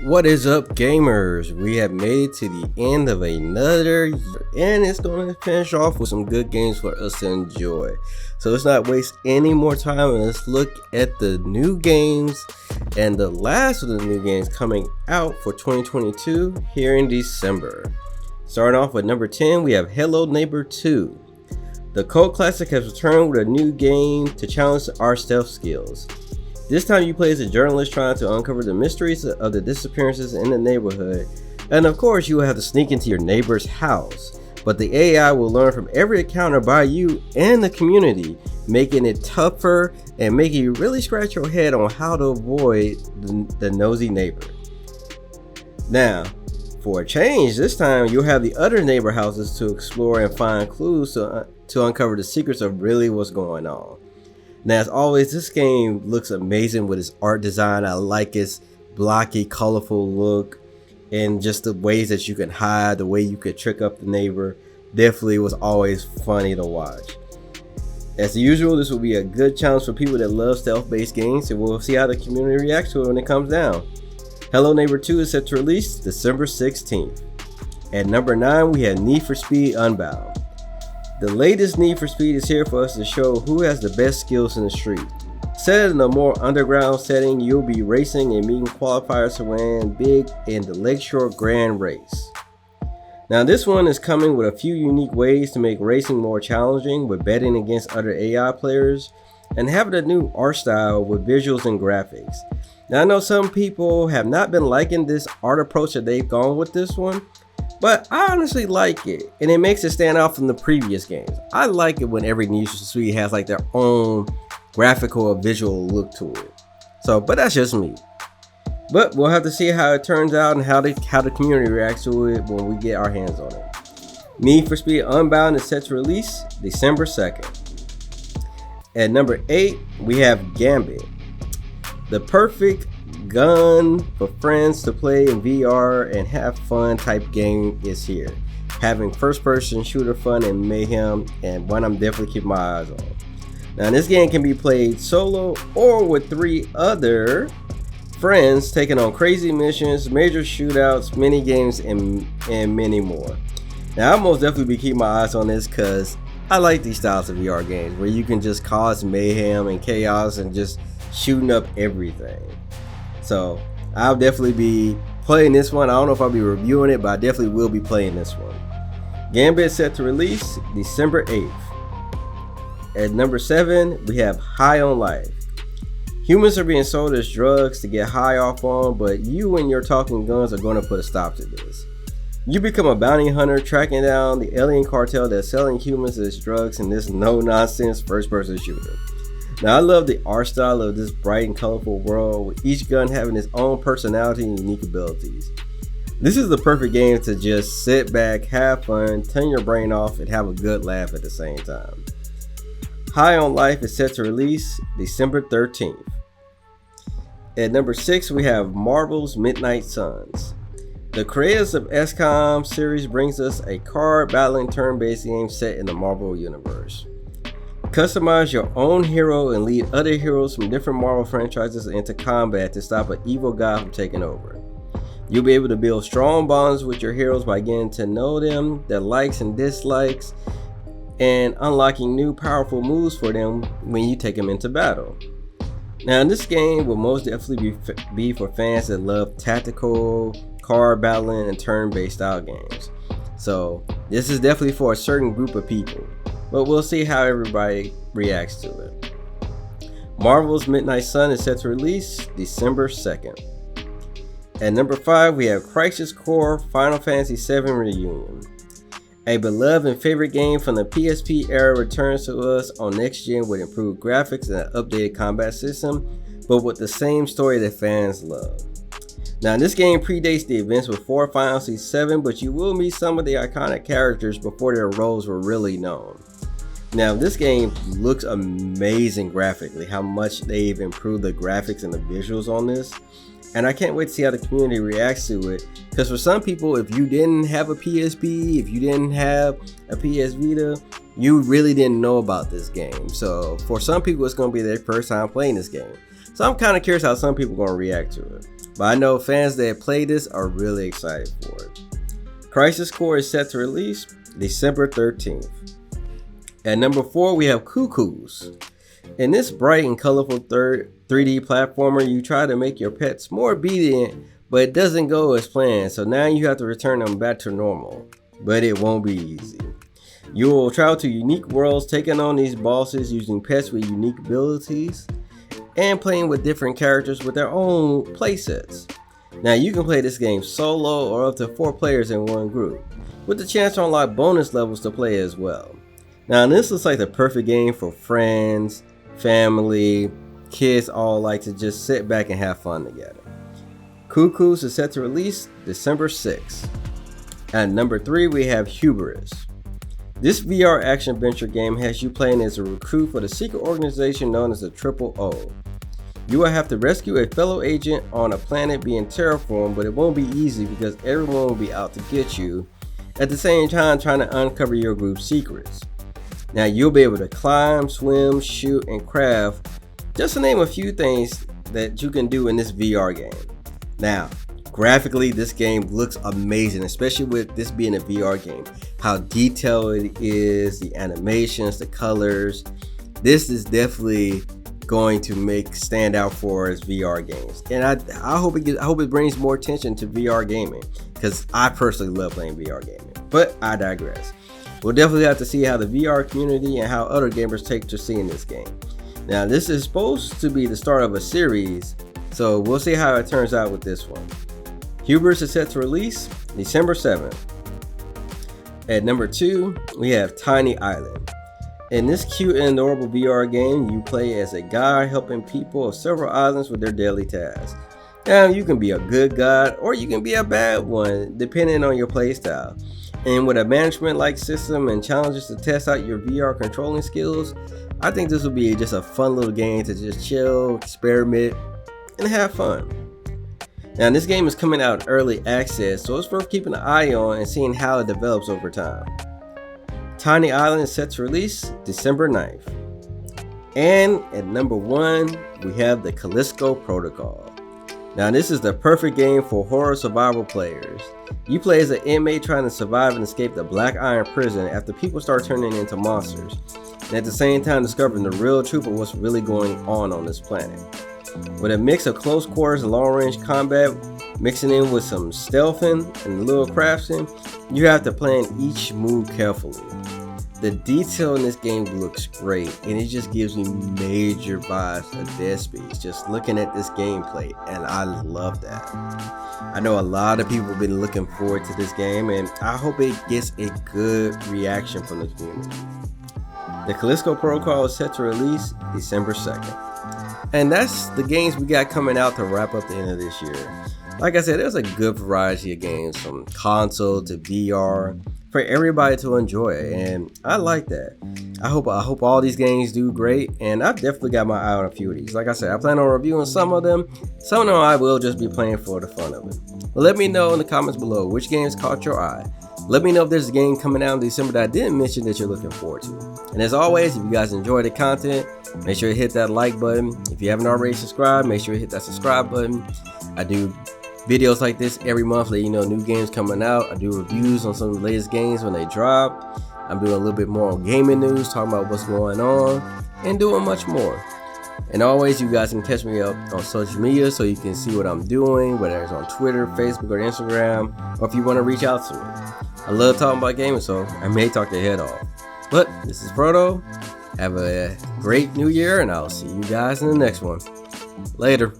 What is up, gamers? We have made it to the end of another year, and it's going to finish off with some good games for us to enjoy. So let's not waste any more time and let's look at the new games and the last of the new games coming out for 2022 here in December. Starting off with number 10, we have Hello Neighbor 2. The cult classic has returned with a new game to challenge our stealth skills. This time you play as a journalist trying to uncover the mysteries of the disappearances in the neighborhood, and of course you will have to sneak into your neighbor's house, but the AI will learn from every encounter by you and the community, making it tougher and making you really scratch your head on how to avoid the nosy neighbor. Now, for a change, this time you'll have the other neighbor houses to explore and find clues to uncover the secrets of really what's going on. Now, as always, this game looks amazing with its art design. I like its blocky, colorful look and just the ways that you can hide, the way you could trick up the neighbor. Definitely was always funny to watch. As usual, this will be a good challenge for people that love stealth-based games, and we'll see how the community reacts to it when it comes down. Hello Neighbor 2 is set to release December 16th. At number 9, we have Need for Speed Unbound. The latest Need for Speed is here for us to show who has the best skills in the street. Set in a more underground setting, you'll be racing and meeting qualifiers to win big in the Lakeshore Grand Race. Now this one is coming with a few unique ways to make racing more challenging, with betting against other AI players and having a new art style with visuals and graphics. Now I know some people have not been liking this art approach that they've gone with this one, but I honestly like it, and it makes it stand out from the previous games. I like it when every Need for Speed has like their own graphical or visual look to it. But that's just me. But we'll have to see how it turns out and how the community reacts to it when we get our hands on it. Need for Speed Unbound is set to release December 2nd. At number 8, we have Gambit. The perfect gun for friends to play in VR and have fun type game is here. Having first person shooter fun and mayhem, and one I'm definitely keeping my eyes on. Now this game can be played solo or with 3 other friends, taking on crazy missions, major shootouts, mini games, and many more. Now I'll most definitely be keeping my eyes on this because I like these styles of VR games where you can just cause mayhem and chaos and just shooting up everything. So I'll definitely be playing this one. I don't know if I'll be reviewing it, but I definitely will be playing this one. Gambit set to release December 8th. At number 7, we have High on Life. Humans are being sold as drugs to get high off on, but you and your talking guns are going to put a stop to this. You become a bounty hunter tracking down the alien cartel that's selling humans as drugs in this no-nonsense first-person shooter. Now I love the art style of this bright and colorful world, with each gun having its own personality and unique abilities. This is the perfect game to just sit back, have fun, turn your brain off, and have a good laugh at the same time. High on Life is set to release December 13th. At number 6, we have Marvel's Midnight Suns. The creators of XCOM series brings us a card battling turn-based game set in the Marvel universe. Customize your own hero and lead other heroes from different Marvel franchises into combat to stop an evil guy from taking over. You'll be able to build strong bonds with your heroes by getting to know them, their likes and dislikes, and unlocking new powerful moves for them when you take them into battle. Now this game will most definitely be for fans that love tactical, card battling, and turn-based style games. So this is definitely for a certain group of people, but we'll see how everybody reacts to it. Marvel's Midnight Sun is set to release December 2nd. At number 5, we have Crisis Core Final Fantasy VII Reunion. A beloved and favorite game from the PSP era returns to us on next gen with improved graphics and an updated combat system, but with the same story that fans love. Now this game predates the events before Final Fantasy VII, but you will meet some of the iconic characters before their roles were really known. Now this game looks amazing graphically, how much they've improved the graphics and the visuals on this. And I can't wait to see how the community reacts to it, because for some people, if you didn't have a PSP, if you didn't have a PS Vita, you really didn't know about this game. So for some people, it's going to be their first time playing this game. So I'm kind of curious how some people are going to react to it. but I know fans that play this are really excited for it. Crisis Core is set to release December 13th. At number 4, we have Kukoos. In this bright and colorful 3D platformer, you try to make your pets more obedient, but it doesn't go as planned, so now you have to return them back to normal. But it won't be easy. You will travel to unique worlds, taking on these bosses using pets with unique abilities, and playing with different characters with their own playsets. Now you can play this game solo or up to 4 players in one group, with the chance to unlock bonus levels to play as well. Now this looks like the perfect game for friends, family, kids all like to just sit back and have fun together. Kukoos is set to release December 6th. At number 3, we have Hubris. This VR action-adventure game has you playing as a recruit for the secret organization known as the OOO. You will have to rescue a fellow agent on a planet being terraformed, but it won't be easy because everyone will be out to get you, at the same time trying to uncover your group's secrets. Now you'll be able to climb, swim, shoot, and craft, just to name a few things that you can do in this VR game. Now, graphically, this game looks amazing, especially with this being a VR game. How detailed it is, the animations, the colors. This is definitely going to stand out for its VR games, and I hope it brings more attention to VR gaming, because I personally love playing VR gaming. But I digress. We'll definitely have to see how the VR community and how other gamers take to seeing this game. Now this is supposed to be the start of a series, so we'll see how it turns out with this one. Hubris is set to release December 7th. At number 2, we have Tiny Island. In this cute and adorable VR game, you play as a guide helping people of several islands with their daily tasks. Now you can be a good guide or you can be a bad one, depending on your playstyle. And with a management-like system and challenges to test out your VR controlling skills, I think this will be just a fun little game to just chill, experiment, and have fun. Now this game is coming out early access, so it's worth keeping an eye on and seeing how it develops over time. Tiny Island is set to release December 9th. And at number 1, we have the Callisto Protocol. Now this is the perfect game for horror survival players. You play as an inmate trying to survive and escape the Black Iron prison after people start turning into monsters, and at the same time discovering the real truth of what's really going on this planet. With a mix of close quarters and long range combat, mixing in with some stealthing and a little crafting, you have to plan each move carefully. The detail in this game looks great, and it just gives me major vibes of Dead Space just looking at this gameplay, and I love that. I know a lot of people have been looking forward to this game, and I hope it gets a good reaction from the community. The Callisto Protocol is set to release December 2nd. And that's the games we got coming out to wrap up the end of this year. Like I said, there's a good variety of games from console to VR for everybody to enjoy, and I like that. I hope all these games do great, and I've definitely got my eye on a few of these. Like I said, I plan on reviewing some of them. Some of them I will just be playing for the fun of it. But let me know in the comments below which games caught your eye. Let me know if there's a game coming out in December that I didn't mention that you're looking forward to. And as always, if you guys enjoy the content, make sure you hit that like button. If you haven't already subscribed, make sure you hit that subscribe button. I do videos like this every month, letting you know new games coming out. I do reviews on some of the latest games when they drop. I'm doing a little bit more on gaming news, talking about what's going on, and doing much more. And always, you guys can catch me up on social media so you can see what I'm doing, whether it's on Twitter, Facebook, or Instagram, or if you want to reach out to me. I love talking about gaming, so I may talk your head off. But this is Proto. Have a great new year, and I'll see you guys in the next one. Later.